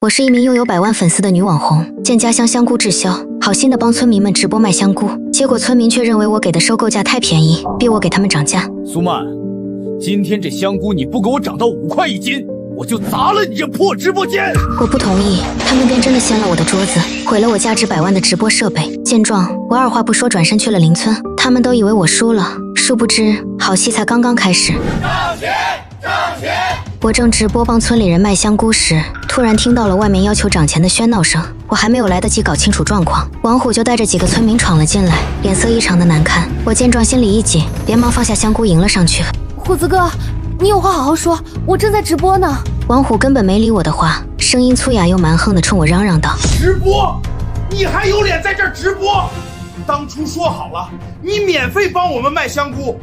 我是一名擁有100萬粉絲的女網紅，見家鄉香菇滯銷，好心的幫村民們直播賣香菇，結果村民卻認為我給的收購價太便宜，逼我給他們漲價。蘇曼，今天這香菇你不給我漲到5塊1斤，我就砸了你這破直播間！我不同意，他們便真的掀了我的桌子，毀了我價值100萬的直播設備。見狀，我二話不說轉身去了鄰村。他們都以為我輸了，殊不知好戲才剛剛開始。漲錢！漲錢！我正直播幫村裡人賣香菇時，突然聽到了外面要求漲錢的喧鬧聲。我還沒有來得及搞清楚狀況，王虎就帶着幾個村民闖了進來，臉色異常的難看。我見狀心裡一緊，連忙放下香菇迎了上去。虎子哥，你有話好好說，我正在直播呢。王虎根本沒理我的話，聲音粗啞又蠻橫的衝我嚷嚷道：直播？你還有臉在這兒直播？當初說好了，你免費幫我們賣香菇，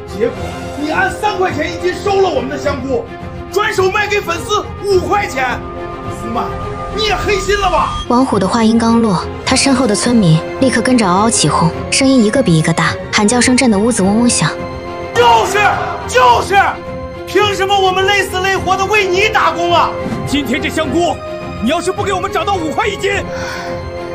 結果你按3塊錢1斤收了我們的香菇，轉手賣給粉絲5塊錢。蘇曼，你也黑心了吧？王虎的話音剛落，他身後的村民立刻跟着嗷嗷起哄，聲音一個比一個大，喊叫聲震得屋子嗡嗡響。就是，憑什麼我們累死累活的為你打工啊？今天這香菇，你要是不給我們漲到5塊1斤，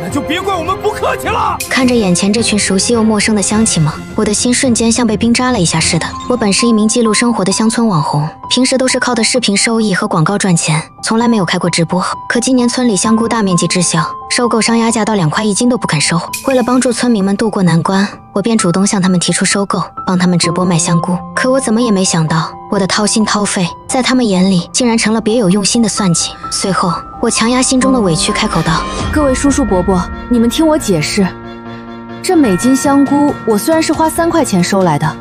那就別怪我們不客氣了。看着眼前這群熟悉又陌生的鄉親們，我的心瞬間像被冰扎了一下似的。我本是一名記錄生活的鄉村網紅，平時都是靠的視頻收益和廣告賺錢，從來沒有開過直播。可今年村裡香菇大面積滯銷，收購商壓價到2塊1斤都不肯收。為了幫助村民們渡過難關，我便主動向他們提出收購，幫他們直播賣香菇。可我怎麼也沒想到，我的掏心掏肺，在他們眼裡竟然成了別有用心的算計。隨後，我強壓心中的委屈，開口道：各位叔叔伯伯，你們聽我解釋，這每斤香菇我雖然是花3塊錢收來的，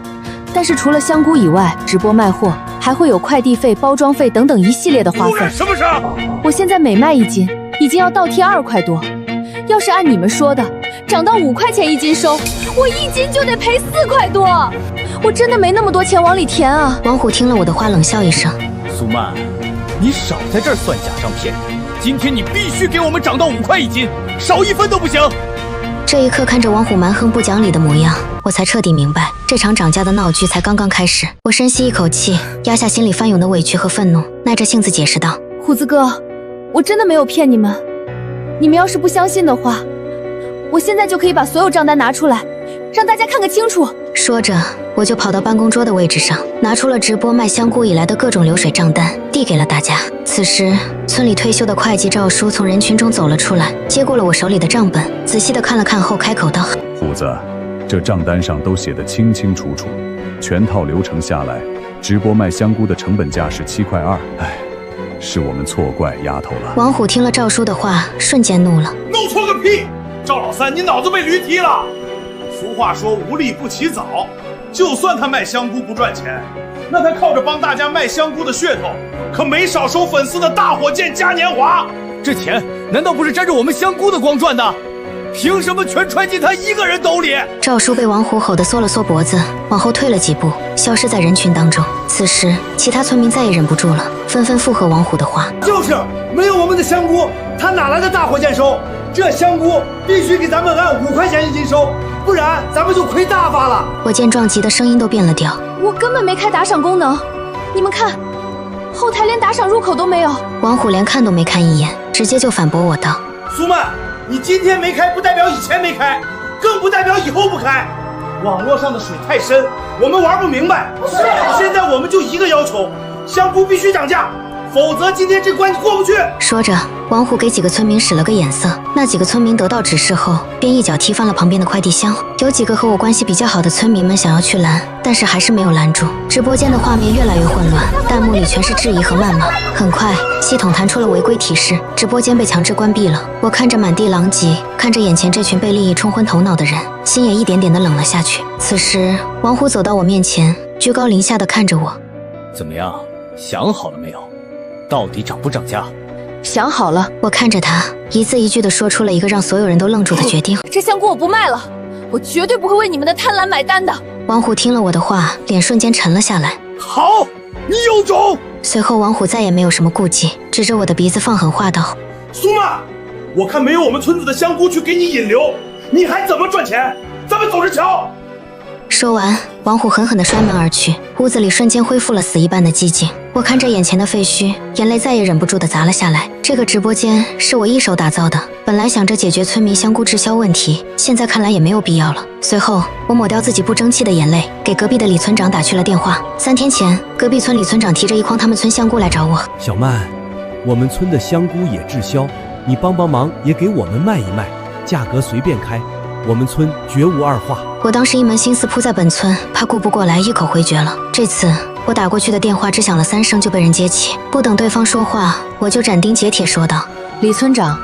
但是除了香菇以外，直播賣貨還會有快遞費、包裝費等等一系列的花費。什麼事？我現在每賣1斤，已經要倒貼2塊多。要是按你們說的，漲到5塊錢1斤收，我1斤就得賠4塊多。我真的沒那麼多錢往裡填啊！王虎聽了我的話，冷笑一聲：蘇曼，你少在這兒算假賬騙人！今天你必須給我們漲到5塊1斤，少1分都不行！這一刻看着王虎蠻橫不講理的模樣，我才徹底明白，這場漲價的鬧劇才剛剛開始。我深吸一口氣，壓下心裡翻湧的委屈和憤怒，耐着性子解釋道：虎子哥，我真的沒有騙你們。你們要是不相信的话，我現在就可以把所有賬單拿出来，讓大家看個清楚。說着，我就跑到辦公桌的位置上，拿出了直播賣香菇以來的各種流水賬單，遞給了大家。此時，村裡退休的會計趙叔從人群中走了出來，接過了我手裡的賬本，仔細地看了看後，開口道：虎子，這賬單上都寫得清清楚楚，全套流程下來，直播賣香菇的成本價是7塊2。哎，是我們錯怪丫頭了。王虎听了趙叔的話，瞬間怒了：弄錯個屁！趙老三，你腦子被驢踢了！俗話說無利不起早，就算他賣香菇不賺錢，那他靠着幫大家賣香菇的噱頭，可沒少收粉絲的大火箭嘉年華。這錢難道不是沾着我們香菇的光賺的？憑什麼全揣進他一個人兜裡？趙叔被王虎吼得縮了縮脖子，往後退了幾步，消失在人群當中。此時，其他村民再也忍不住了，紛紛附和王虎的話：就是没有我們的香菇，他哪來的大火箭收？這香菇必須給咱們按5塊錢1斤收，不然咱們就虧大發了。我見狀急的聲音都變了調：我根本沒開打賞功能，你們看，後台連打賞入口都沒有。王虎連看都没看一眼，直接就反駁我道：蘇曼，你今天沒開不代表以前沒開，更不代表以後不開。網絡上的水太深，我們玩不明白。現在我們就一個要求，香菇必須漲價，否則今天這關你過不去。說着，王虎給幾個村民使了個眼色，那幾個村民得到指示後，便一腳踢翻了旁邊的快遞箱。有幾個和我關係比較好的村民們想要去攔，但是還是沒有攔住。直播間的畫面越來越混亂，彈幕裡全是質疑和謾罵。很快，系統彈出了違規提示，直播間被強制關閉了。我看着滿地狼藉，看着眼前這群被利益沖昏頭腦的人，心也一點點的冷了下去。此時，王虎走到我面前，居高臨下的看着我：怎麼樣，想好了沒有？到底漲不漲價？想好了。我看着他，一字一句地說出了一個讓所有人都愣住的決定：這香菇我不賣了，我絕對不會為你們的貪婪買單的。王虎聽了我的話，臉瞬間沉了下來。好，你有種！隨後，王虎再也沒有什麼顧忌，指着我的鼻子放狠話道：蘇曼，我看沒有我們村子的香菇去給你引流，你還怎麼賺錢？咱們走着瞧。說完，王虎狠狠地摔門而去，屋子裡瞬間恢復了死一般的寂靜。我看着眼前的废墟，眼淚再也忍不住地砸了下来。这个直播间是我一手打造的，本来想着解決村民香菇滯銷問題，現在看來也沒有必要了。隨後，我抹掉自己不爭氣的眼淚，給隔壁的李村長打去了電話。3天前，隔壁村李村長提着一筐他們村香菇來找我。小曼，我們村的香菇也滯銷，你幫忙也給我們賣一賣，價格隨便開，我們村絕無二話。我當時一門心思撲在本村，怕顧不過來，一口回絕了。這次我打過去的電話只響了3聲就被人接起，不等對方說話，我就斬釘截鐵說道：李村長，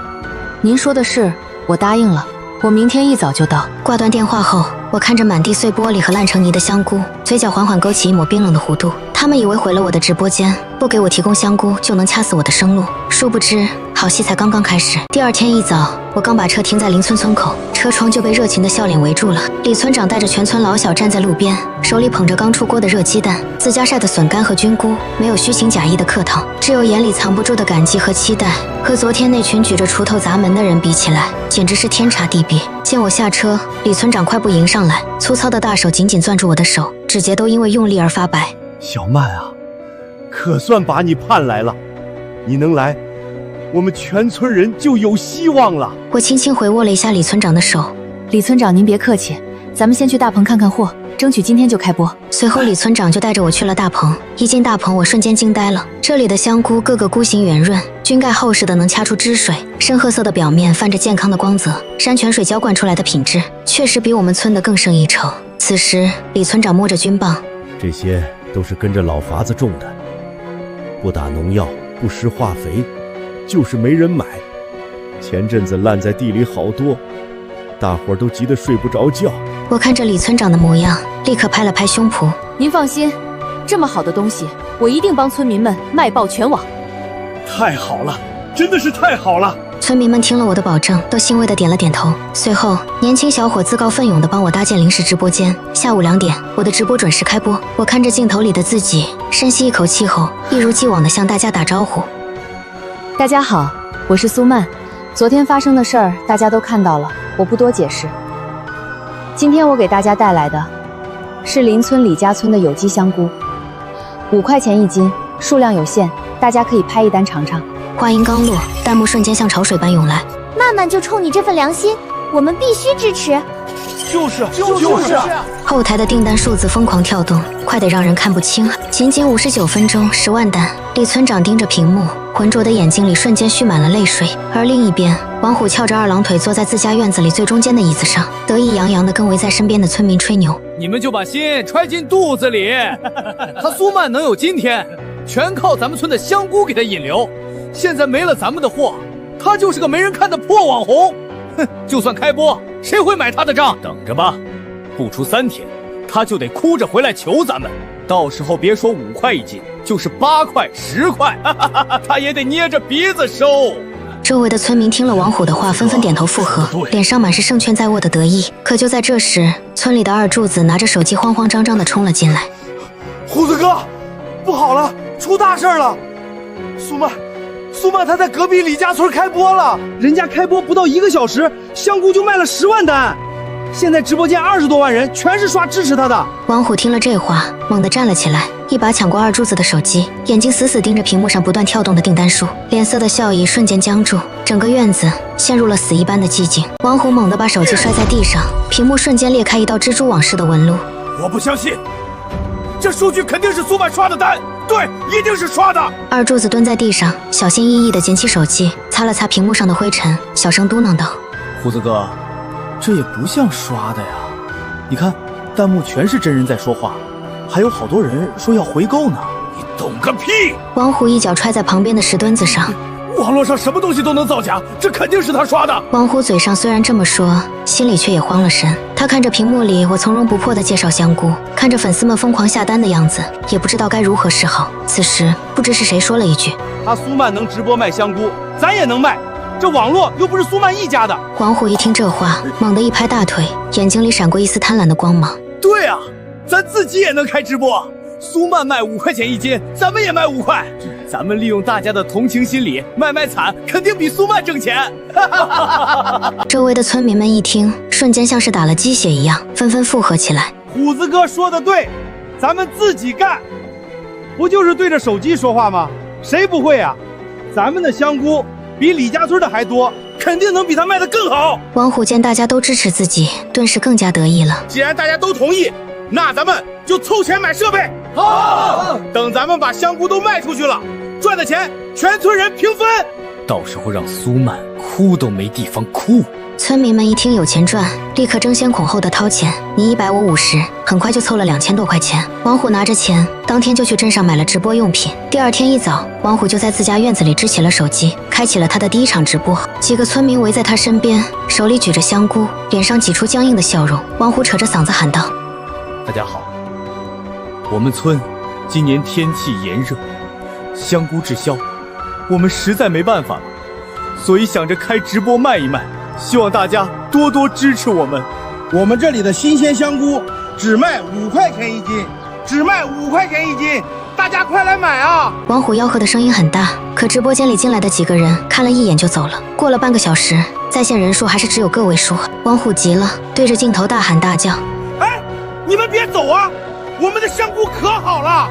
您說的是，我答應了，我明天一早就到。掛斷電話後，我看着滿地碎玻璃和爛成泥的香菇，嘴角緩緩勾起一抹冰冷的弧度。他們以為毀了我的直播間，不給我提供香菇就能掐死我的生路，殊不知好戲才剛剛開始。第二天一早，我剛把車停在鄰村村口，車窗就被熱情的笑臉圍住了。李村長帶着全村老小站在路邊，手裡捧着剛出鍋的熱雞蛋、自家曬的筍乾和菌菇，沒有虛情假意的客套，只有眼裡藏不住的感激和期待。和昨天那群舉着鋤頭砸門的人比起來，簡直是天差地別。見我下車，李村長快步迎上來，粗糙的大手緊緊攥住我的手，指節都因為用力而發白。小曼啊，可算把你盼來了，你能來，我們全村人就有希望了。我輕輕回握了一下李村長的手。李村長您別客氣，咱們先去大棚看看貨，爭取今天就開播。隨後李村長就帶着我去了大棚。一進大棚，我瞬間驚呆了，這裡的香菇個個菇形圓潤，菌蓋厚實的能掐出汁水，深褐色的表面泛着健康的光澤，山泉水澆灌出來的品質確實比我們村的更勝一籌。此時李村長摸着菌棒，這些都是跟着老法子種的，不打農藥，不施化肥，就是沒人買。前陣子爛在地裡好多，大夥都急得睡不着覺。我看着李村長的模樣，立刻拍了拍胸脯。您放心，這麼好的東西，我一定幫村民們賣爆全網。太好了，真的是太好了！村民們聽了我的保證，都欣慰地點了點頭。隨後，年輕小伙自告奮勇地幫我搭建臨時直播間。下午2點，我的直播準時開播。我看着鏡頭裡的自己，深吸一口氣後，一如既往地向大家打招呼。大家好，我是蘇曼。昨天發生的事兒大家都看到了，我不多解釋。今天我給大家帶來的是鄰村李家村的有機香菇，5塊錢1斤，數量有限，大家可以拍一單嘗嘗。話音剛落，彈幕瞬間像潮水般湧來。曼曼就衝你這份良心，我們必須支持。就是。後台的訂單數字瘋狂跳動，快得讓人看不清。僅僅59分鐘，10萬單。李村長盯着屏幕，渾濁的眼睛裡瞬間蓄滿了淚水。而另一邊，王虎翹着2郎腿坐在自家院子裡最中間的椅子上，得意洋洋地跟圍在身邊的村民吹牛。你們就把心揣進肚子裡。他蘇曼能有今天，全靠咱們村的香菇給他引流。現在沒了咱們的貨，他就是個沒人看的破網紅。哼，就算開播，誰會買他的賬？等着吧，不出3天，他就得哭着回來求咱們。到時候別說5塊1斤，就是8塊、10塊，他也得捏着鼻子收。周圍的村民聽了王虎的話，紛紛點頭附和，臉上滿是勝券在握的得意。可就在這時，村裡的二柱子拿着手機慌慌張張地衝了進來。虎子哥，不好了，出大事了！蘇曼他在隔壁李家村開播了，人家開播不到1個小時，香菇就賣了10萬單。現在直播間20多萬人全是刷支持他的。王虎聽了這話，猛地站了起來，一把搶過二柱子的手機，眼睛死死盯着屏幕上不斷跳動的訂單數，臉色的笑意瞬間僵住，整個院子陷入了死一般的寂靜。王虎猛地把手機摔在地上，屏幕瞬間裂開一道蜘蛛網似的紋路。我不相信，這數據肯定是蘇曼刷的單，對，一定是刷的。二柱子蹲在地上，小心翼翼地撿起手機，擦了擦屏幕上的灰塵，小聲嘟囔道：胡子哥，這也不像刷的呀，你看彈幕全是真人在說話，還有好多人說要回購呢。你懂個屁！王虎一腳踹在旁邊的石墩子上。網絡上什麼東西都能造假，這肯定是他刷的。王虎嘴上雖然這麼說，心裡卻也慌了神。他看着屏幕裡我從容不迫地介紹香菇，看着粉絲們瘋狂下單的樣子，也不知道該如何是好。此時不知是誰說了一句：他蘇曼能直播賣香菇，咱也能賣，這網絡又不是蘇曼一家的。王虎一聽這話，猛地一拍大腿，眼睛裡閃過一絲貪婪的光芒。對啊，咱自己也能開直播，蘇曼賣5塊錢1斤，咱們也賣5塊，咱們利用大家的同情心理，賣慘，肯定比蘇曼掙錢。周圍的村民們一聽，瞬間像是打了雞血一樣，紛紛附和起來。虎子哥说的对，咱们自己干。不就是对着手机说话吗？谁不会啊？咱们的香菇比李家村的还多，肯定能比他卖得更好。王虎见大家都支持自己，顿时更加得意了。既然大家都同意，那咱们就凑钱买设备。好，等咱们把香菇都卖出去了，賺的錢全村人平分。到時候讓蘇曼哭都沒地方哭。村民們一聽有錢賺，立刻爭先恐後的掏錢，你100我50，很快就湊了2000多塊錢。王虎拿着錢，當天就去鎮上買了直播用品。第二天一早，王虎就在自家院子裡支起了手機，開啟了他的第一場直播。幾個村民圍在他身邊，手裡舉着香菇，臉上擠出僵硬的笑容。王虎扯着嗓子喊道：大家好，我們村今年天氣炎熱，香菇滯銷，我們實在沒辦法了，所以想着開直播賣一賣，希望大家多多支持我們。我們這裡的新鮮香菇只賣5塊錢一斤，只賣5塊錢一斤，大家快來買啊！王虎吆喝的聲音很大，可直播間裡進來的幾個人看了一眼就走了。過了半個小時，在線人數還是只有個位數。王虎急了，對着鏡頭大喊大叫：哎，你們別走啊！我們的香菇可好了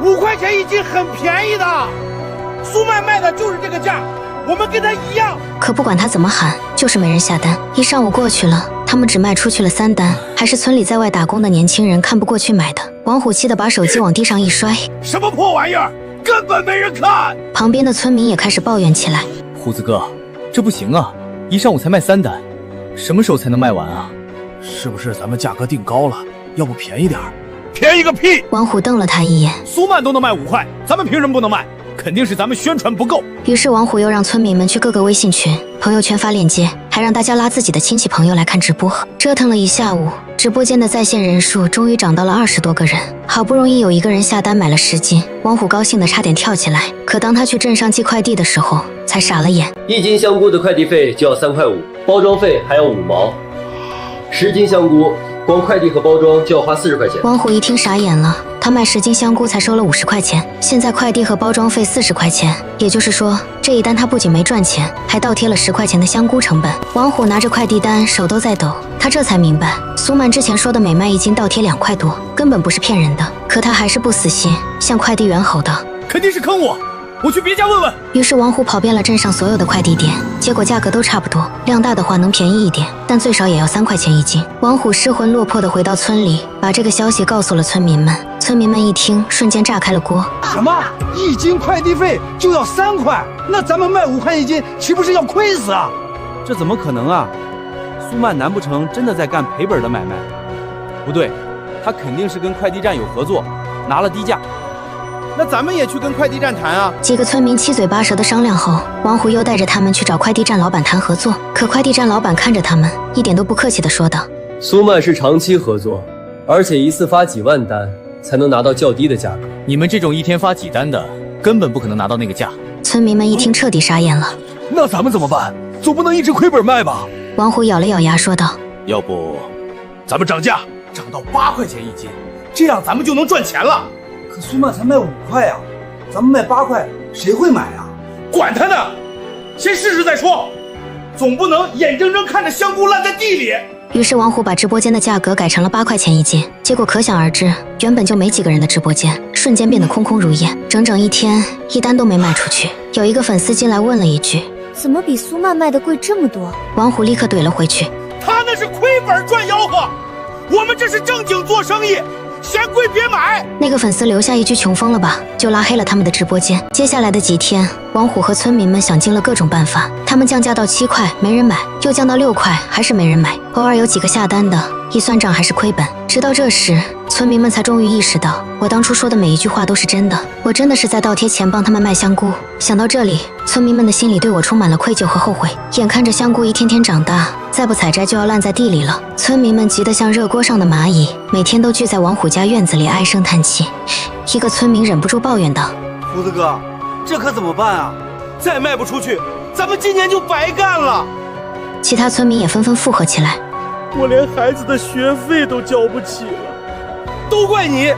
，5塊錢一斤很便宜的，蘇曼賣的就是這個價，我們跟他一樣。可不管他怎麼喊，就是沒人下單。一上午過去了，他們只賣出去了3單，還是村裡在外打工的年輕人看不過去買的。王虎氣得把手機往地上一摔：什麼破玩意兒，根本沒人看！旁邊的村民也開始抱怨起來：虎子哥，這不行啊，一上午才賣3單，什麼時候才能賣完啊？是不是咱們價格定高了，要不便宜點兒？便宜個屁！王虎瞪了他一眼：蘇曼都能賣5塊，咱們憑什麼不能賣？肯定是咱們宣傳不夠。於是王虎又讓村民們去各個微信群、朋友圈發鏈接，還讓大家拉自己的親戚朋友來看直播。折騰了一下午，直播間的在線人數終於漲到了20多個人。好不容易有一個人下單買了10斤，王虎高興得差點跳起來。可當他去鎮上寄快遞的時候，才傻了眼。1斤香菇的快遞費就要3塊5，包裝費還要5毛。10斤香菇，光快遞和包裝就要花40塊錢。王虎一聽傻眼了，他賣10斤香菇才收了50塊錢，現在快遞和包裝費40塊錢，也就是說這一單他不僅沒賺錢，還倒貼了10塊錢的香菇成本。王虎拿着快遞單手都在抖，他這才明白蘇曼之前說的每賣1斤倒貼2塊多根本不是騙人的，可他還是不死心，向快遞員吼道：肯定是坑我，我去別家問問。於是王虎跑遍了鎮上所有的快遞店，結果價格都差不多，量大的話能便宜一點，但最少也要3塊錢1斤。王虎失魂落魄地回到村裡，把這個消息告訴了村民們。村民們一聽，瞬間炸開了鍋。什麼？1斤快遞費就要3塊？那咱們賣5塊1斤，豈不是要虧死啊？這怎麼可能啊？蘇曼難不成真的在幹賠本的買賣？不對，他肯定是跟快遞站有合作，拿了低價。那咱們也去跟快遞站談啊！幾個村民七嘴八舌的商量後，王虎又帶着他們去找快遞站老板談合作。可快遞站老板看着他們，一點都不客氣地說道：蘇曼是長期合作，而且一次發幾萬單才能拿到較低的價格。你們這種一天發幾單的，根本不可能拿到那個價。村民們一聽徹底傻眼了。那咱們怎麼辦？總不能一直虧本賣吧？王虎咬了咬牙說道：要不咱們漲價，漲到8塊錢1斤，這樣咱們就能賺錢了。可蘇曼才賣5塊啊，咱們賣8塊，誰會買啊？管他呢，先試試再說，總不能眼睜睜看着香菇爛在地裡。於是王虎把直播間的價格改成了8塊錢1斤，結果可想而知，原本就沒幾個人的直播間瞬間變得空空如也，整整1天一單都沒賣出去。有一個粉絲進來問了一句：怎麼比蘇曼賣的貴這麼多？王虎立刻懟了回去：他那是虧本賺吆喝，我們這是正經做生意，嫌貴別買。那個粉絲留下一句窮瘋了吧，就拉黑了他們的直播間。接下來的幾天，王虎和村民們想盡了各種辦法，他們降價到7塊沒人買，又降到6塊還是沒人買，偶爾有幾個下單的，一算賬還是虧本。直到這時，村民們才終於意識到，我當初說的每一句話都是真的，我真的是在倒貼錢幫他們賣香菇。想到這裡，村民們的心裡對我充滿了愧疚和後悔。眼看着香菇一天天長大，再不採摘就要爛在地裡了，村民們急得像熱鍋上的螞蟻，每天都聚在王虎家院子裡唉聲嘆氣。一個村民忍不住抱怨道：胡子哥，這可怎麼辦啊？再賣不出去，咱們今年就白幹了。其他村民也紛紛附和起來：我連孩子的學費都交不起了，都怪你！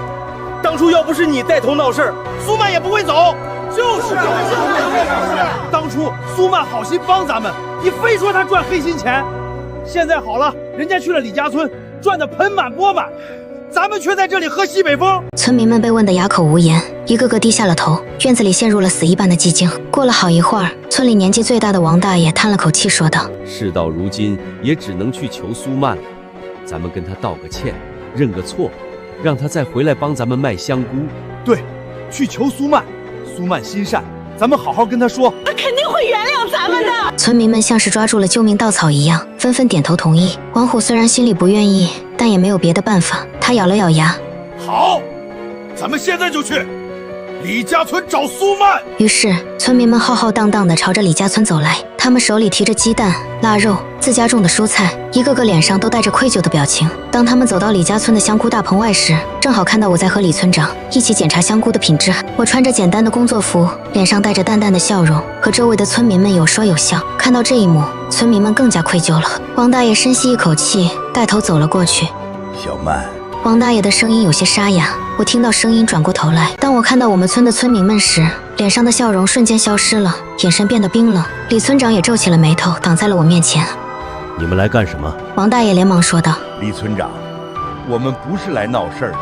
當初要不是你帶頭鬧事兒，蘇曼也不會走。就是當初蘇曼好心幫咱們，你非說他賺黑心錢。現在好了，人家去了李家村，賺得盆滿缽滿。咱們卻在這裡喝西北風。村民們被問得啞口無言，一個個低下了頭，院子裡陷入了死一般的寂靜。过了好一會兒，村裡年紀最大的王大爺嘆了口氣說道：事到如今，也只能去求蘇曼了。咱們跟他道個歉，認個錯，讓他再回來幫咱們賣香菇。对，去求蘇曼，蘇曼心善，咱們好好跟他說，他肯定會原諒咱們的。村民們像是抓住了救命稻草一樣，紛紛點頭同意。王虎雖然心裡不願意，但也沒有別的辦法。他咬了咬牙，好，咱們現在就去李家村找蘇曼。於是村民们浩浩蕩蕩地朝着李家村走來，他们手裡提着雞蛋、臘肉、自家種的蔬菜，一個個臉上都帶着愧疚的表情。當他們走到李家村的香菇大棚外時，正好看到我在和李村長一起檢查香菇的品質。我穿着簡單的工作服，臉上帶着淡淡的笑容，和周圍的村民們有說有笑。看到這一幕，村民們更加愧疚了。王大爺深吸一口氣，帶頭走了過去。小曼，王大爺的聲音有些沙啞，我听到聲音轉過頭來。當我看到我們村的村民們時，臉上的笑容瞬間消失了，眼神變得冰冷。李村長也皺起了眉頭，擋在了我面前。你們來幹什麼？王大爺連忙說道：李村長，我們不是來鬧事兒的，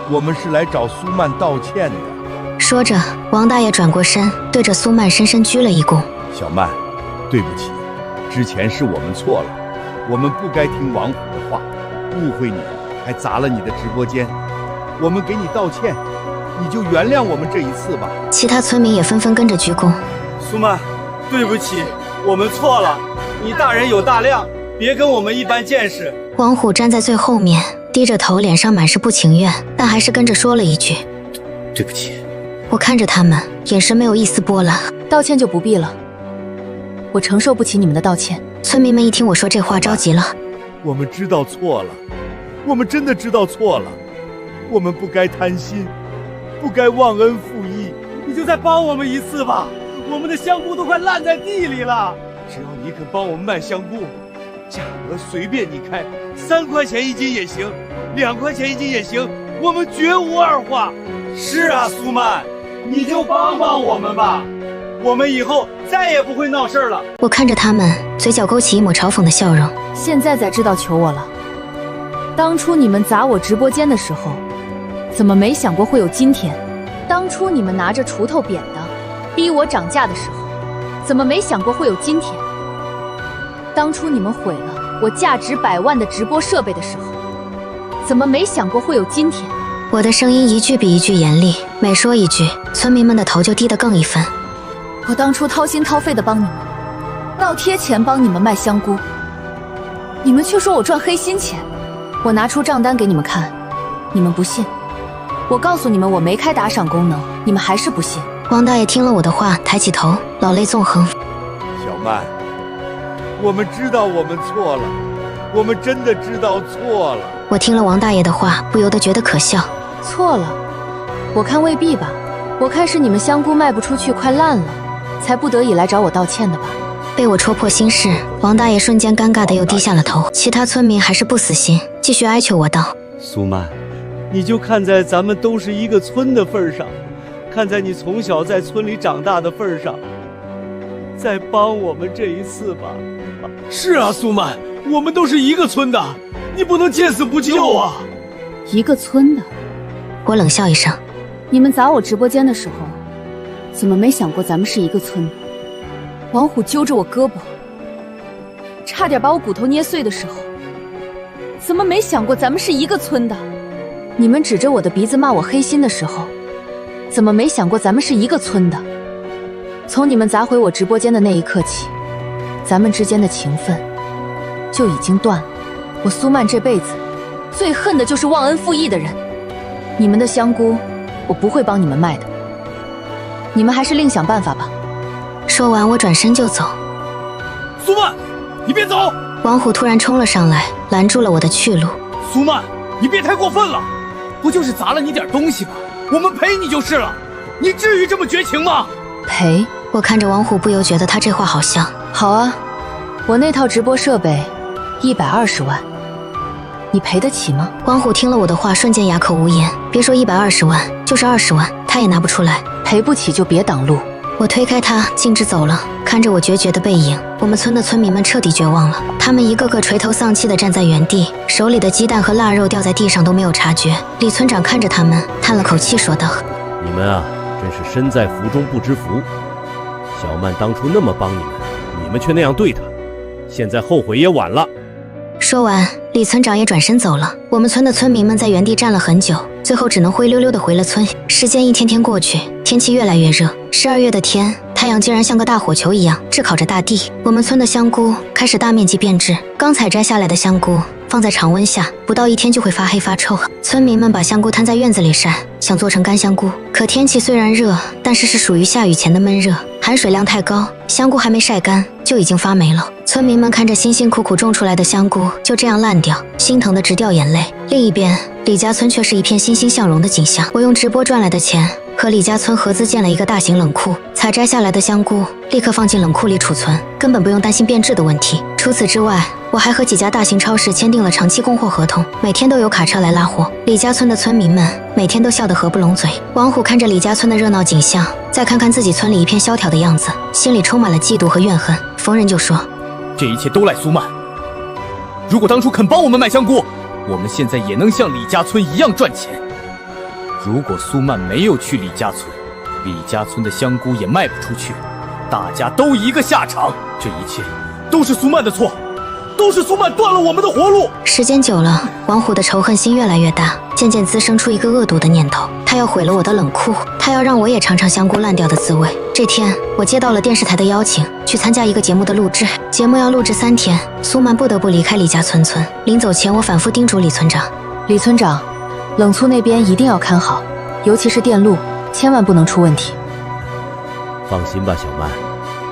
我們是來找蘇曼道歉的。說着，王大爺轉過身，對着蘇曼深深鞠了一躬。小曼，對不起，之前是我們錯了，我們不該聽王虎的話，誤會你，還砸了你的直播間。我們給你道歉，你就原諒我們這一次吧。其他村民也紛紛跟着鞠躬。蘇曼，對不起，我們錯了，你大人有大量，別跟我們一般見識。王虎站在最後面，低着頭，臉上滿是不情願，但還是跟着說了一句：對不起。我看着他們，眼神沒有一絲波瀾。道歉就不必了，我承受不起你們的道歉。村民們一聽我說這話，着急了。我們知道錯了，我們真的知道錯了，我們不該貪心，不該忘恩負義。你就再幫我們一次吧，我們的香菇都快爛在地裡了。只要你肯幫我們賣香菇，價格隨便你開，3塊錢一斤也行，2塊錢一斤也行，我們絕無二話。是啊，蘇曼，你就幫幫我們吧，我們以後再也不會鬧事了。我看着他們，嘴角勾起一抹嘲諷的笑容。現在才知道求我了。當初你們砸我直播間的時候，怎麼沒想過會有今天？當初你們拿着鋤頭扁的，逼我漲價的時候，怎麼沒想過會有今天？當初你們毀了我價值100萬的直播設備的時候，怎麼沒想過會有今天？我的聲音一句比一句嚴厲，每說一句，村民們的頭就低得更一分。我當初掏心掏肺的幫你們，倒貼錢幫你們賣香菇，你們卻說我賺黑心錢。我拿出賬單給你們看，你們不信。我告訴你們我沒開打賞功能，你們還是不信。王大爺聽了我的話，抬起頭，老淚縱橫。小曼，我們知道我們錯了，我們真的知道錯了。我聽了王大爺的話，不由得覺得可笑。錯了？我看未必吧，我看是你們香菇賣不出去，快爛了，才不得已來找我道歉的吧。被我戳破心事，王大爺瞬間尷尬的又低下了頭。其他村民還是不死心，繼續哀求我道：蘇曼，你就看在咱們都是一個村的份上，看在你從小在村裡長大的份上，再幫我們這一次吧。是啊，蘇曼，我們都是一個村的，你不能見死不救啊！一個村的？我冷笑一聲。你們砸我直播間的時候，怎麼沒想過咱們是一個村的？王虎揪着我胳膊，差點把我骨頭捏碎的時候，怎麼沒想過咱們是一個村的？你們指着我的鼻子罵我黑心的時候，怎麼沒想過咱們是一個村的？從你們砸毀我直播間的那一刻起，咱們之間的情分就已經斷了。我蘇曼這輩子最恨的就是忘恩負義的人。你們的香菇，我不會幫你們賣的，你們還是另想辦法吧。說完，我轉身就走。蘇曼，你別走！王虎突然衝了上來，攔住了我的去路。蘇曼，你別太過分了，不就是砸了你點東西嗎？我們賠你就是了，你至於這麼絕情嗎？賠？我看着王虎，不由覺得他這話好像。好啊，我那套直播設備120萬，你賠得起嗎？王虎聽了我的話，瞬間啞口無言。別說120萬，就是20萬，他也拿不出來。賠不起就別擋路。我推開他，徑直走了。看着我決絕的背影，我們村的村民們徹底絕望了。他們一個個垂頭喪氣地站在原地，手裡的雞蛋和臘肉掉在地上都沒有察覺。李村長看着他們，嘆了口氣说道：“你們啊，真是身在福中不知福。小曼当初那麼幫你們，你們卻那樣對她，現在後悔也晚了。”說完，李村長也轉身走了。我們村的村民們在原地站了很久，最後只能灰溜溜地回了村。時間一天天過去，天氣越来越熱。12月的天，太陽竟然像個大火球一樣炙烤着大地。我們村的香菇開始大面積變質，剛採摘下來的香菇放在常溫下，不到1天就會發黑發臭。村民們把香菇攤在院子裡曬，想做成乾香菇。可天氣雖然熱，但是屬於下雨前的悶熱，含水量太高，香菇還沒曬乾就已經發霉了。村民們看着辛辛苦苦種出來的香菇就這樣爛掉，心疼得直掉眼淚。另一邊，李家村卻是一片欣欣向榮的景象。我用直播賺來的錢和李家村合資建了一個大型冷庫，採摘下來的香菇立刻放進冷庫裡儲存，根本不用擔心變質的問題。除此之外，我還和幾家大型超市簽訂了長期供貨合同，每天都有卡車來拉貨。李家村的村民們每天都笑得合不攏嘴。王虎看着李家村的熱鬧景象，再看看自己村裡一片蕭條的樣子，心裡充滿了嫉妒和怨恨。逢人就说：“這一切都賴蘇曼。如果當初肯幫我們賣香菇，我們現在也能像李家村一樣賺錢。如果蘇曼沒有去李家村，李家村的香菇也賣不出去，大家都一個下場。這一切都是蘇曼的錯，都是蘇曼斷了我們的活路。”時間久了，王虎的仇恨心越來越大，漸漸滋生出一個惡毒的念頭，他要毀了我的冷庫，他要讓我也嘗嘗香菇爛掉的滋味。這天，我接到了電視台的邀請，去參加一個節目的錄製。節目要錄製3天，蘇曼不得不離開李家村。臨走前，我反覆叮囑李村長：“李村長，冷庫那邊一定要看好，尤其是電路，千萬不能出問題。”放心吧，小曼，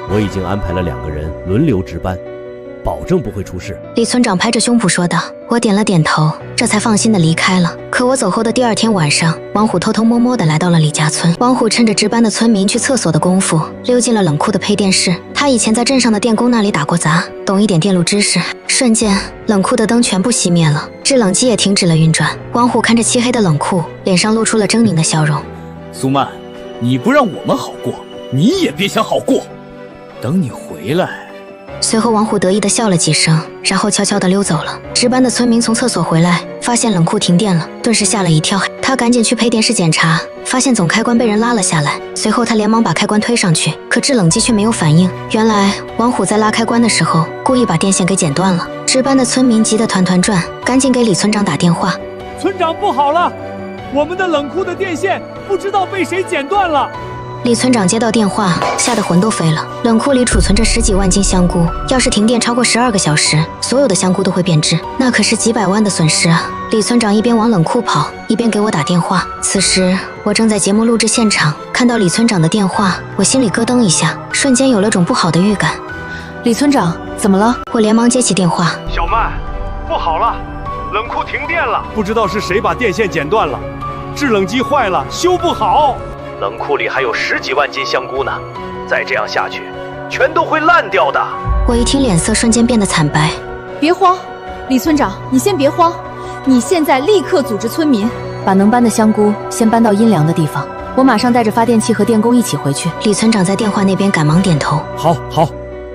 我已經安排了2個人輪流值班，保證不會出事。李村長拍着胸脯說道。我點了點頭，這才放心的離開了。可我走後的第2天晚上，王虎偷偷摸摸的來到了李家村。王虎趁着值班的村民去廁所的功夫，溜進了冷庫的配電室。他以前在鎮上的電工那裡打過雜，懂一點電路知識。瞬間，冷庫的燈全部熄滅了，製冷機也停止了運轉。王虎看着漆黑的冷庫，臉上露出了猙獰的笑容。蘇曼，你不讓我們好過，你也別想好過。等你回來。隨後，王虎得意地笑了幾聲，然後悄悄地溜走了。值班的村民從廁所回來，發現冷庫停電了，頓時嚇了一跳。他趕緊去配電室檢查，發現總開關被人拉了下來。隨後，他連忙把開關推上去，可製冷機卻沒有反應。原來，王虎在拉開關的時候，故意把電線給剪斷了。值班的村民急得團團轉，趕緊給李村長打電話：“村長，不好了，我們的冷庫的電線不知道被誰剪斷了。”李村長接到電話，嚇得魂都飛了。冷庫裡儲存着10幾萬斤香菇，要是停電超過12個小時，所有的香菇都會變質，那可是幾百萬的損失啊！李村長一邊往冷庫跑，一邊給我打電話。此時我正在節目錄製現場，看到李村長的電話，我心裡咯噔一下，瞬間有了種不好的預感。李村長，怎麼了？我連忙接起電話。小曼，不好了，冷庫停電了，不知道是誰把電線剪斷了，製冷機壞了，修不好。冷庫裡還有10幾萬斤香菇呢，再這樣下去，全都會爛掉的。我一聽，臉色瞬間變得慘白。別慌，李村長，你先別慌，你現在立刻組織村民，把能搬的香菇先搬到陰涼的地方。我馬上帶着發電器和電工一起回去。李村長在電話那邊趕忙點頭。好，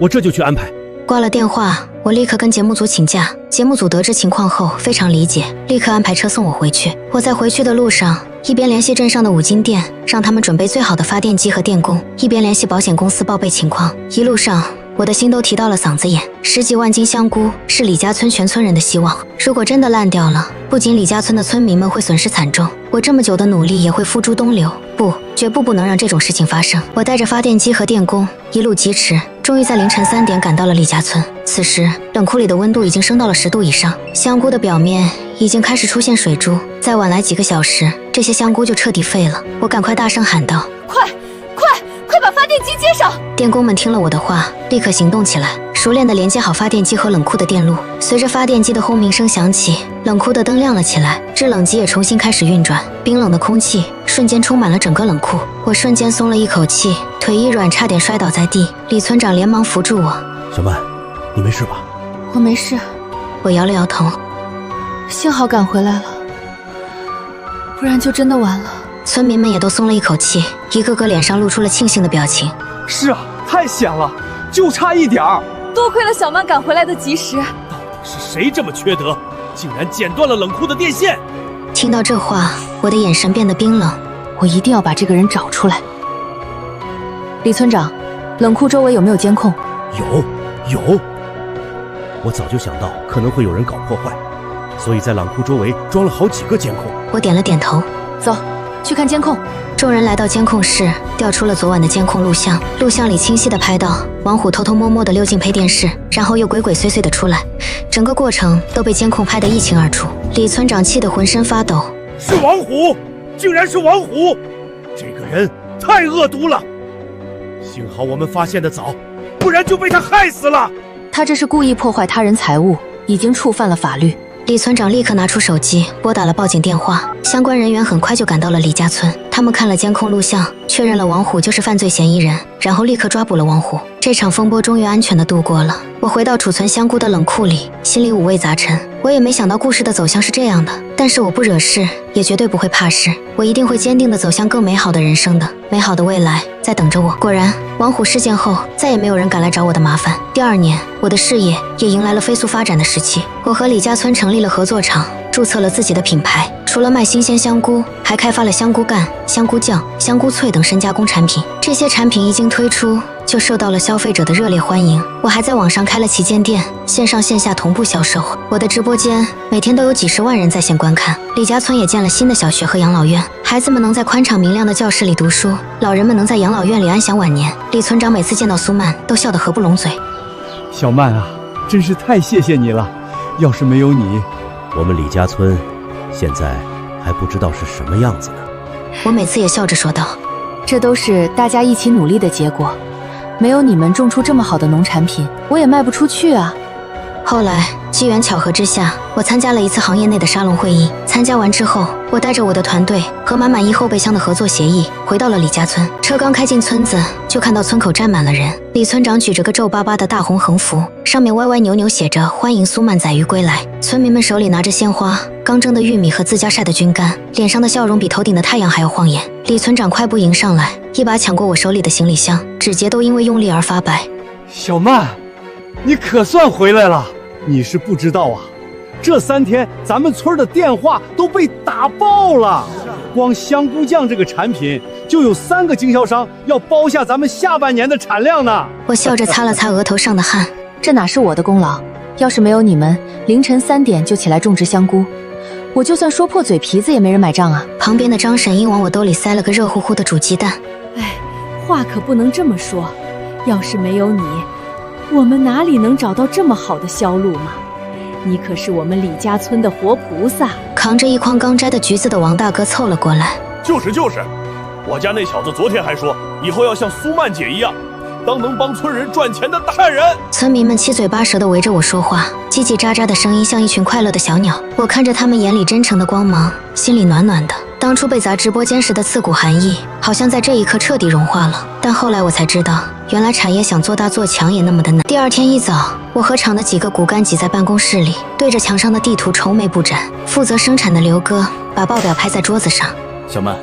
我這就去安排。掛了電話，我立刻跟節目組請假。節目組得知情況後非常理解，立刻安排車送我回去。我在回去的路上，一邊聯繫鎮上的五金店，讓他們準備最好的發電機和電工，一邊聯繫保險公司報備情況。一路上，我的心都提到了嗓子眼。10幾萬斤香菇是李家村全村人的希望，如果真的爛掉了，不僅李家村的村民們會損失慘重，我這麼久的努力也會付諸東流。不，絕不能讓這種事情發生。我帶着發電機和電工，一路疾馳，終於在凌晨3點趕到了李家村。此時，冷庫裡的溫度已經升到了10度以上，香菇的表面已經開始出現水珠，再晚來幾個小時，這些香菇就徹底廢了。我趕快大聲喊道：“快把發電機接上！”電工們聽了我的話，立刻行動起來，熟練地連接好發電機和冷庫的電路。隨着發電機的轟鳴聲響起，冷庫的燈亮了起來，製冷機也重新開始運轉。冰冷的空氣瞬間充滿了整個冷庫，我瞬間鬆了一口氣，腿一軟，差點摔倒在地。李村長連忙扶住我：“小曼，你沒事吧？”“我沒事。”我搖了搖頭。幸好趕回來了，不然就真的完了。村民們也都鬆了一口气，一個個臉上露出了慶幸的表情。是啊，太险了，就差一点儿。多亏了小曼赶回来的及时。到底是谁这么缺德，竟然剪断了冷库的电線？听到这话，我的眼神变得冰冷。我一定要把这个人找出来。李村长，冷库周围有没有监控？有，我早就想到可能会有人搞破坏，所以在冷库周围装了好几个监控。我点了点头。走，去看监控。众人来到监控室，调出了昨晚的监控录像。录像里清晰地拍到王虎偷偷摸摸地溜进配电室，然后又鬼鬼祟祟地出来，整个过程都被监控拍得一清二楚。李村长气得浑身发抖。是王虎，竟然是王虎！这个人太恶毒了，幸好我们发现得早，不然就被他害死了。他这是故意破坏他人财物，已经触犯了法律。李村长立刻拿出手机拨打了報警電話，相關人員很快就趕到了李家村。他們看了監控錄像，確認了王虎就是犯罪嫌疑人，然後立刻抓捕了王虎。這場風波終於安全地度過了。我回到儲存香菇的冷庫裡，心裡五味雜陳。我也沒想到故事的走向是這樣的，但是我不惹事，也絕對不會怕事。我一定會堅定地走向更美好的人生的，美好的未來在等着我。果然，王虎事件後，再也沒有人敢來找我的麻煩。第二年，我的事業也迎來了飛速發展的時期。我和李家村成立了合作廠，註冊了自己的品牌。除了賣新鮮香菇，還開發了香菇乾、香菇醬、香菇脆等深加工產品。這些產品一經推出，就受到了消費者的熱烈歡迎。我還在網上開了旗艦店，線上線下同步銷售。我的直播間每天都有幾十萬人在線觀看。李家村也建了新的小學和養老院，孩子們能在寬敞明亮的教室裡讀書，老人們能在養老院裡安享晚年。李村長每次見到蘇曼都笑得合不攏嘴。小曼啊，真是太謝謝你了，要是沒有你，我們李家村現在還不知道是什麼樣子呢。我每次也笑着說道，這都是大家一起努力的結果，沒有你們種出這麼好的農產品，我也賣不出去啊。後來機緣巧合之下，我參加了一次行業內的沙龍會議。參加完之後，我帶着我的團隊和滿滿1後備箱的合作協議回到了李家村。車剛開進村子，就看到村口站滿了人。李村長舉着個皺巴巴的大紅橫幅，上面歪歪扭扭寫着歡迎蘇曼載魚歸來。村民們手裡拿着鮮花、剛蒸的玉米和自家曬的菌乾，臉上的笑容比頭頂的太陽還要晃眼。李村長快步迎上來，一把搶過我手裡的行李箱，指節都因為用力而發白。小曼，你可算回來了。你是不知道啊，這3天咱們村的電話都被打爆了，光香菇醬這個產品就有3個經銷商要包下咱們下半年的產量呢。我笑着擦了擦額頭上的汗，這哪是我的功勞？要是沒有你們，凌晨3點就起來種植香菇，我就算說破嘴皮子也沒人買賬啊。旁邊的張嬸英往我兜裡塞了個熱乎乎的煮雞蛋。哎，話可不能這麼說，要是沒有你，我們哪裡能找到這麼好的銷路嘛？你可是我們李家村的活菩薩。扛着一筐剛摘的橘子的王大哥湊了過來。就是，我家那小子昨天還說，以後要像蘇曼姐一樣，當能幫村人賺錢的大人。村民們七嘴八舌地圍着我說話，嘰嘰喳喳的聲音像一群快樂的小鳥。我看着他們眼裡真誠的光芒，心裡暖暖的。當初被砸直播間時的刺骨寒意，好像在這一刻徹底融化了。但後來我才知道，原來產業想做大做強也那麼的難。第二天一早，我和廠的幾個骨幹擠在辦公室裡，對着牆上的地圖愁眉不展。負責生產的劉哥把報表拍在桌子上。小曼，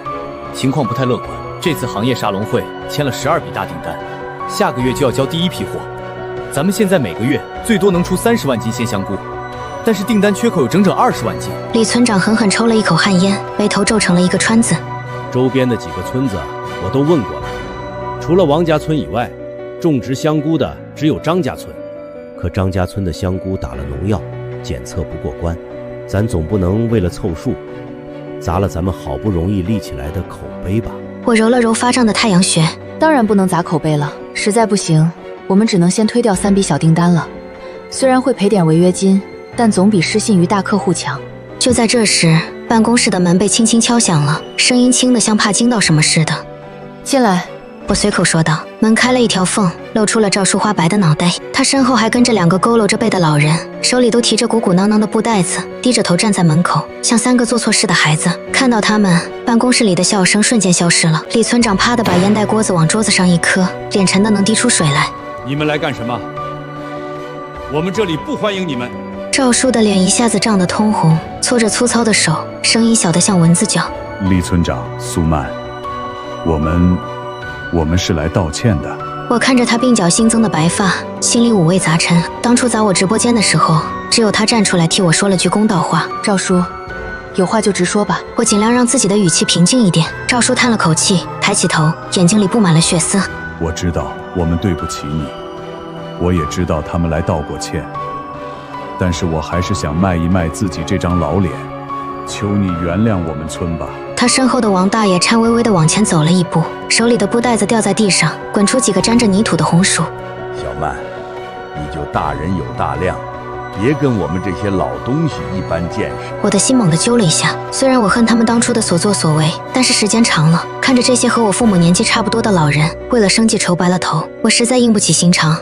情況不太樂觀。這次行業沙龍會簽了12筆大訂單，下個月就要交第一批貨。咱們現在每個月最多能出30萬斤鮮香菇，但是訂單缺口有整整20萬斤。李村長狠狠抽了一口旱煙，眉頭皺成了一個川字。周邊的幾個村子我都問過了，除了王家村以外，種植香菇的只有張家村。可張家村的香菇打了農藥，檢測不過關，咱總不能為了湊數，砸了咱們好不容易立起來的口碑吧。我揉了揉發脹的太陽穴，當然不能砸口碑了，實在不行，我們只能先推掉3筆小訂單了。雖然會賠點違約金，但總比失信於大客戶強。就在這時，辦公室的門被輕輕敲響了，聲音輕得像怕驚到什麼似的。進來，我隨口說道。門開了一條縫，露出了趙淑花白的腦袋，他身後還跟着2個佝偻着背的老人，手裡都提着鼓鼓囊囊的布袋子，低着頭站在門口，像3個做錯事的孩子。看到他們，辦公室裡的笑聲瞬間消失了。李村長啪地把煙袋鍋子往桌子上一磕，臉沉得能滴出水來。你們來幹什麼？我們這裡不歡迎你們。趙叔的臉一下子漲得通紅，搓着粗糙的手，聲音小得像蚊子叫。厉村長，蘇曼，我们是来道歉的。我看着他鬓角新增的白髮，心裡五味雜陳。当初砸我直播间的時候，只有他站出來替我說了句公道話。趙叔，有話就直說吧。我盡量讓自己的語氣平靜一點。趙叔嘆了口氣，抬起頭，眼睛裡布滿了血絲。我知道我們對不起你，我也知道他們來道過歉，但是我還是想賣一賣自己這張老臉，求你原諒我們村吧。他身後的王大爺顫巍巍地往前走了一步，手裡的布袋子掉在地上，滾出幾個沾着泥土的紅薯。小曼，你就大人有大量，別跟我們這些老東西一般見識。我的心猛地揪了一下，雖然我恨他們當初的所作所為，但是時間長了，看着這些和我父母年紀差不多的老人為了生計愁白了頭，我實在硬不起心腸。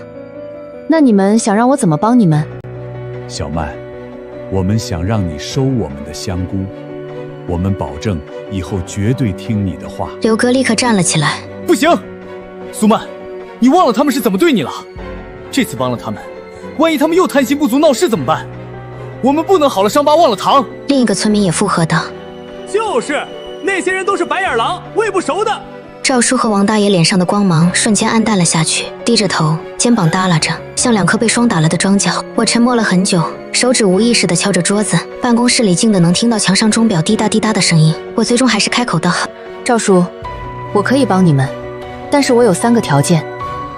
那你們想讓我怎麼幫你們？小曼，我們想讓你收我們的香菇，我們保證以後絕對聽你的話。刘哥立刻站了起来。不行，蘇曼，你忘了他們是怎麼對你了？這次幫了他們，萬一他們又貪心不足鬧事怎麼辦？我們不能好了傷疤忘了疼。另一個村民也附和道：就是那些人都是白眼狼，喂不熟的。趙叔和王大爺臉上的光芒瞬間暗淡了下去，低着头，肩膀耷拉着，像兩顆被霜打了的莊稼。我沉默了很久，手指無意識地敲着桌子，辦公室裡靜得能聽到牆上鐘錶滴答滴答的聲音。我最終還是開口道：趙叔，我可以幫你們，但是我有3個條件，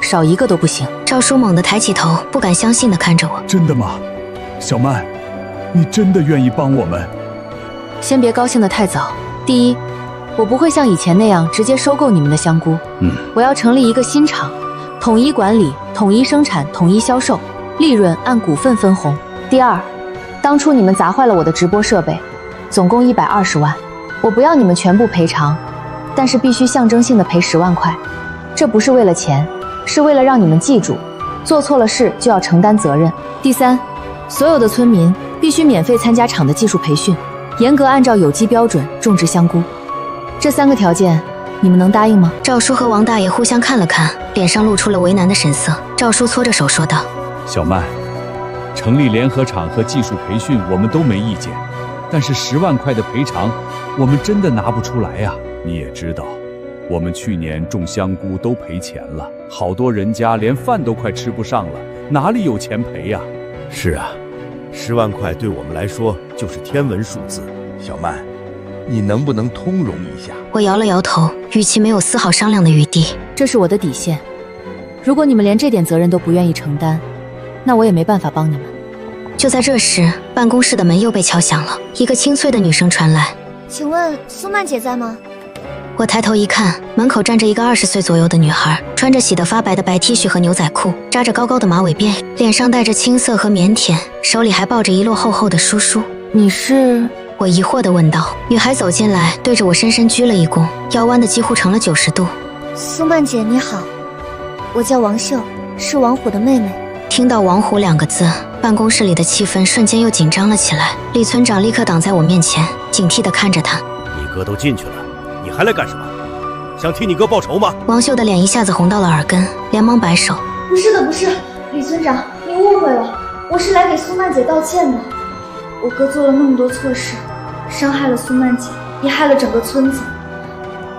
少一個都不行。趙叔猛地抬起頭，不敢相信地看着我。真的嗎？小曼，你真的願意幫我們？先別高興得太早。第一，我不會像以前那樣直接收購你們的香菇。我要成立一個新廠，統一管理，統一生產，統一銷售，利潤按股份分紅。第二，當初你們砸壞了我的直播設備，總共120萬，我不要你們全部賠償，但是必須象徵性的賠10萬塊。這不是為了錢，是為了讓你們記住，做錯了事就要承擔責任。第三，所有的村民必須免費參加廠的技術培訓，嚴格按照有機標準種植香菇。這3個條件，你們能答應嗎？趙叔和王大爺互相看了看，臉上露出了為難的神色。趙叔搓着手說道：小曼，成立聯合廠和技術培訓我們都沒意見，但是10萬塊的賠償我們真的拿不出來呀。你也知道，我們去年種香菇都賠錢了，好多人家連飯都快吃不上了，哪裡有錢賠呀？是啊，10萬塊對我們來說就是天文數字。小曼，你能不能通融一下？我搖了搖頭，語氣沒有絲毫商量的餘地。這是我的底線，如果你們連這點責任都不願意承擔，那我也沒辦法幫你們。就在這時，辦公室的門又被敲響了，一個清脆的女聲傳來：請問蘇曼姐在嗎？我抬頭一看，門口站着一個20歲左右的女孩，穿着洗得發白的白 T 恤和牛仔褲，扎着高高的馬尾辮，臉上帶着青澀和靦腆，手裡還抱着一摞厚厚的書書。你是？我疑惑地問道。女孩走進來，對着我深深鞠了一躬，腰彎得幾乎成了90度。蘇曼姐你好，我叫王秀，是王虎的妹妹。聽到王虎2個字，辦公室裡的氣氛瞬間又緊張了起來。李村長立刻擋在我面前，警惕地看着他。你哥都進去了，你還來幹什麼？想替你哥報仇嗎？王秀的臉一下子紅到了耳根，連忙擺手。不是的，不是，李村長，你誤會了，我是來給蘇曼姐道歉的。我哥做了那麼多錯事，傷害了蘇曼姐，也害了整個村子，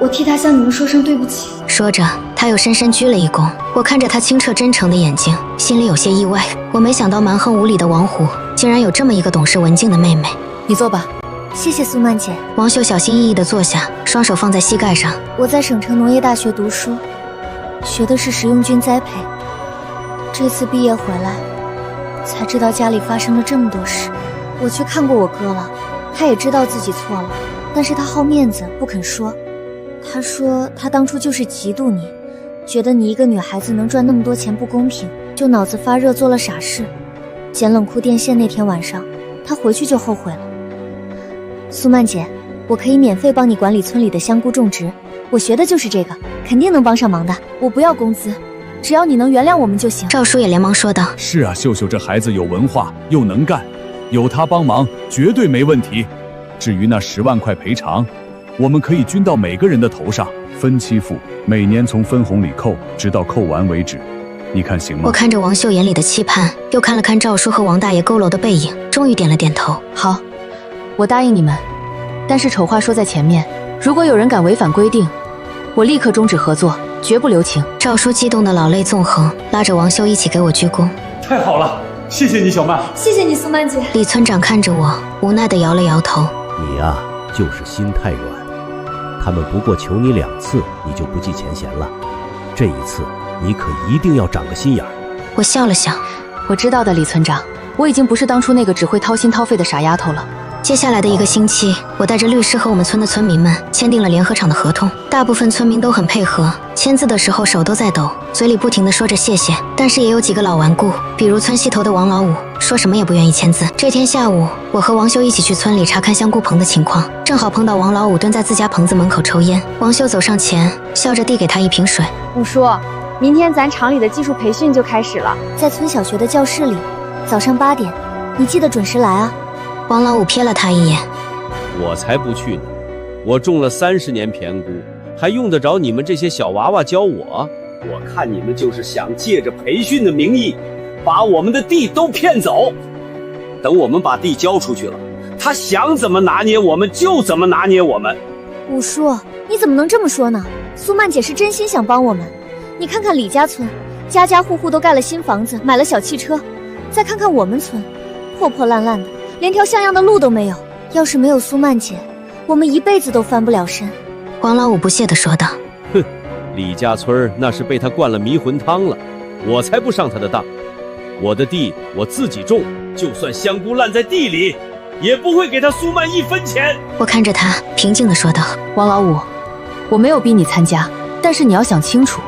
我替他向你們說聲對不起。說着，他又深深鞠了一躬。我看着他清澈真誠的眼睛，心裡有些意外。我沒想到蠻橫無理的王虎竟然有這麼一個懂事文靜的妹妹。你坐吧。謝謝蘇曼姐。王秀小心翼翼地坐下，雙手放在膝蓋上。我在省城農業大學讀書，學的是食用菌栽培。這次畢業回來，才知道家裡發生了這麼多事。我去看過我哥了，他也知道自己錯了，但是他好面子，不肯說。他說他當初就是嫉妒你，覺得你一個女孩子能賺那麼多錢不公平，就腦子發熱做了傻事。剪冷庫電線那天晚上，他回去就後悔了。蘇曼姐，我可以免費幫你管理村裡的香菇種植，我學的就是這個，肯定能幫上忙的。我不要工資，只要你能原諒我們就行。趙叔也連忙說道：是啊，秀秀這孩子有文化又能幹，有他幫忙絕對沒問題。至於那10萬塊賠償，我們可以均到每個人的頭上，分期付，每年從分紅裡扣，直到扣完為止。你看行嗎？我看着王秀眼裡的期盼，又看了看趙叔和王大爺佝僂的背影，終於點了點頭。好，我答應你們，但是醜話說在前面，如果有人敢違反規定，我立刻終止合作，絕不留情。趙叔激动的老淚縱橫，拉着王修一起給我鞠躬。太好了，謝謝你小曼。謝謝你蘇曼姐。李村長看着我，無奈的搖了搖頭。你呀，就是心太軟。他們不過求你2次，你就不計前嫌了。這一次，你可一定要長個心眼兒。我笑了笑，我知道的，李村長，我已經不是當初那個只會掏心掏肺的傻丫頭了。接下来的1個星期，我帶着律師和我們村的村民們簽訂了聯合場的合同。大部分村民都很配合，簽字的時候手都在抖，嘴裡不停地說着謝謝。但是也有幾個老頑固，比如村西頭的王老五，說什麼也不願意簽字。這天下午，我和王修一起去村裡查看香菇棚的情況，正好碰到王老五蹲在自家棚子門口抽煙。王修走上前，笑着遞給他1瓶水。五叔，明天咱厂里的技术培訓就開始了，在村小學的教室裡，早上8點，你記得準時來啊。王老五瞥了他一眼，我才不去呢！我種了30年偏菇，還用得着你們這些小娃娃教我？我看你们就是想借着培訓的名義，把我們的地都騙走。等我們把地交出去了，他想怎麼拿捏我們就怎麼拿捏我們。五叔，你怎麼能這麼說呢？蘇曼姐是真心想幫我們。你看看李家村，家家戶戶都蓋了新房子，買了小汽車。再看看我們村，破破爛爛的，連條像樣的路都沒有。要是沒有蘇曼姐，我們一輩子都翻不了身。王老五不屑地說道。哼，李家村那是被他灌了迷魂湯了，我才不上他的當。我的地我自己種，就算香菇爛在地裡，也不會給他蘇曼1分錢。我看着他，平靜地說道。王老五，我沒有逼你參加，但是你要想清楚，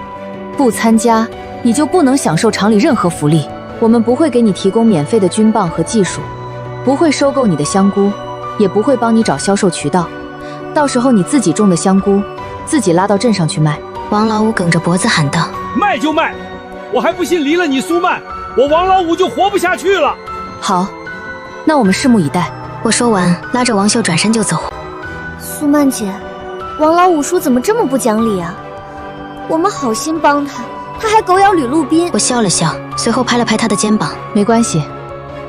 不參加你就不能享受廠裡任何福利。我們不會給你提供免費的軍棒和技術，不會收購你的香菇，也不會幫你找銷售渠道。到時候你自己種的香菇，自己拉到鎮上去賣。王老五梗着脖子喊道：賣就賣，我還不信離了你蘇曼，我王老五就活不下去了。好，那我們拭目以待。我說完，拉着王秀轉身就走。蘇曼姐，王老五叔怎麼這麼不講理啊？我們好心幫他，他還狗咬呂路賓。我笑了笑，隨後拍了拍他的肩膀。沒關係，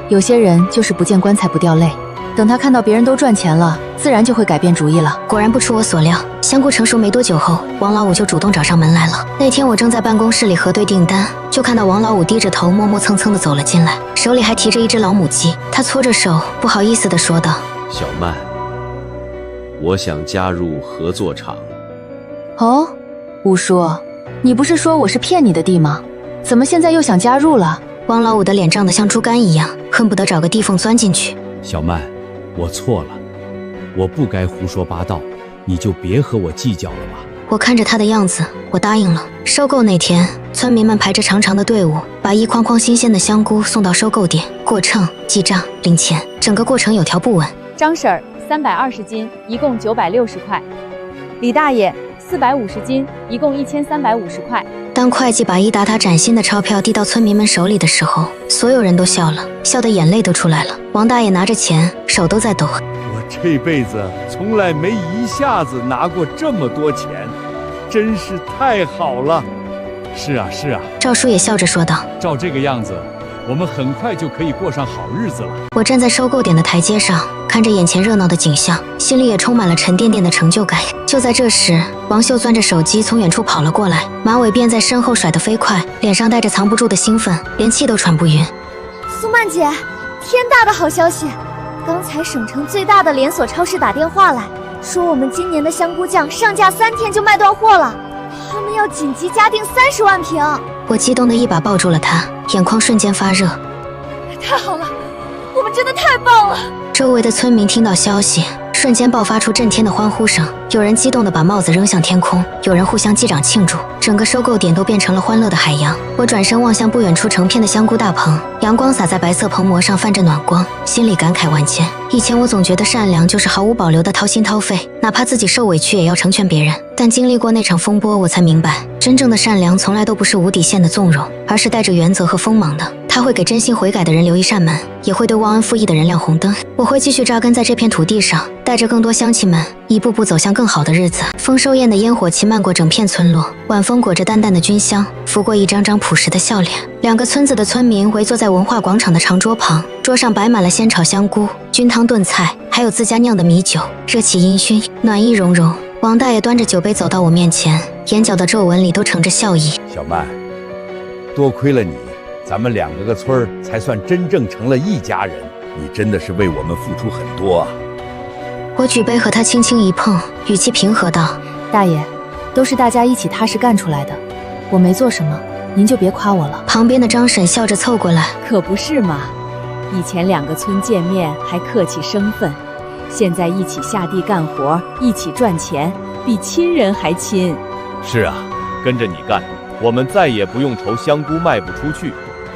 有些人就是不見棺材不掉淚，等他看到別人都賺錢了，自然就會改變主意了。果然不出我所料，香菇成熟沒多久後，王老五就主動找上門來了。那天我正在辦公室裡核對訂單，就看到王老五低着頭磨磨蹭蹭地走了進來，手裡還提着一隻老母雞。他搓着手，不好意思地說道：小曼，我想加入合作廠。哦，五叔，你不是說我是騙你的地嗎？怎麼現在又想加入了？王老五的臉脹得像豬肝一樣，恨不得找個地縫鑽進去。小曼，我錯了，我不該胡說八道，你就別和我計較了吧。我看着他的樣子，我答應了。收購那天，村民們排着長長的隊伍，把一筐筐新鮮的香菇送到收購點，過秤、記賬、領錢，整個過程有條不紊。張嬸兒320斤，一共960塊。李大爺450斤，一共1350塊。當會計把一沓沓嶄新的鈔票遞到村民們手裡的時候，所有人都笑了，笑得眼淚都出來了。王大爺拿着錢，手都在抖。我這輩子從來沒一下子拿過這麼多錢，真是太好了。是啊，是啊。趙叔也笑着說道：照這個樣子，我們很快就可以過上好日子了。我站在收購點的台階上，看着眼前熱鬧的景象，心裡也充滿了沉甸甸的成就感。就在這時，王秀攥着手機從遠處跑了過來，馬尾辮在身後甩得飛快，臉上帶着藏不住的興奮，連氣都喘不勻。蘇曼姐，天大的好消息！剛才省城最大的連鎖超市打電話來說，我們今年的香菇醬上架3天就賣斷貨了，他們要緊急加訂30萬瓶。我激動的一把抱住了他，眼眶瞬間發熱。太好了，我們真的太棒了！周圍的村民聽到消息，瞬間爆發出震天的歡呼聲，有人激動地把帽子扔向天空，有人互相擊掌慶祝，整個收購點都變成了歡樂的海洋。我轉身望向不遠處成片的香菇大棚，陽光灑在白色棚膜上泛着暖光，心裡感慨萬千。以前我總覺得善良就是毫無保留的掏心掏肺，哪怕自己受委屈也要成全別人。但經歷過那場風波，我才明白，真正的善良從來都不是無底線的縱容，而是帶着原則和鋒芒的。它會給真心悔改的人留一扇門，也會對忘恩負義的人亮紅燈。我會繼續扎根在這片土地上，帶着更多鄉親們一步步走向更好的日子。豐收宴的煙火氣漫過整片村落，晚風裹着淡淡的軍香，拂過一張張樸實的笑臉。2個村子的村民圍坐在文化廣場的長桌旁，桌上擺滿了鮮炒香菇、菌湯燉菜，還有自家釀的米酒，熱氣氤氲，暖意融融。王大爺端着酒杯走到我面前，眼角的皱紋里都盛着笑意。小曼，多亏了你，咱们2个村儿才算真正成了一家人。你真的是为我们付出很多啊！我举杯和他轻轻一碰，語氣平和道：“大爺，都是大家一起踏實幹出來的，我沒做什麼，您就別誇我了。”旁邊的張嬸笑着湊過來：“可不是嘛，以前2個村見面還客氣生分，現在一起下地幹活，一起賺錢，比親人還親。”是啊，跟着你幹，我們再也不用愁香菇賣不出去，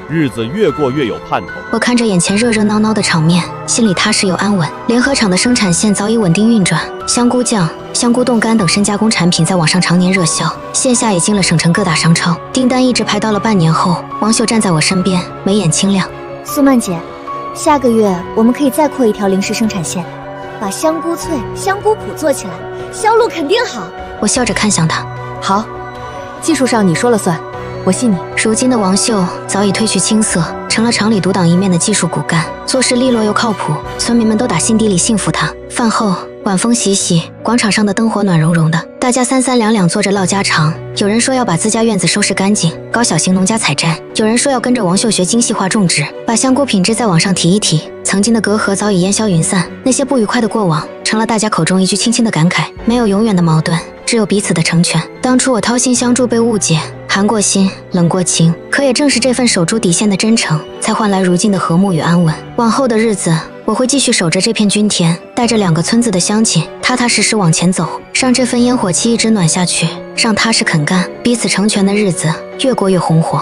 日子越過越有盼頭。我看着眼前熱熱鬧鬧的場面，心裡踏實又安穩。聯合廠的生產線早已穩定運轉，香菇醬、香菇凍乾等深加工產品在網上常年熱銷，線下也進了省城各大商超，訂單一直排到了半年後。王秀站在我身邊，眉眼清亮：“蘇曼姐，下個月我們可以再擴一條零食生產線，把香菇脆、香菇脯做起來，銷路肯定好。”我笑着看向他：“好，技術上你說了算，我信你。”如今的王秀早已褪去青澀，成了廠裡獨當一面的技術骨幹，做事利落又靠譜，村民們都打心底裡信服他。飯後晚風習習，廣場上的燈火暖融融的，大家三三兩兩坐着嘮家常。有人說要把自家院子收拾乾淨，搞小型農家採摘；有人說要跟着王秀學精細化種植，把香菇品質再往上提一提。曾經的隔閡早已煙消雲散，那些不愉快的過往成了大家口中一句輕輕的感慨。沒有永遠的矛盾，只有彼此的成全。當初我掏心相助被誤解，寒過心，冷過情，可也正是這份守住底線的真誠，才換來如今的和睦與安穩。往後的日子，我會繼續守着這片軍田，帶着2個村子的鄉親，踏踏實實往前走，讓這份煙火氣一直暖下去，讓踏實肯幹、彼此成全的日子越過越紅火。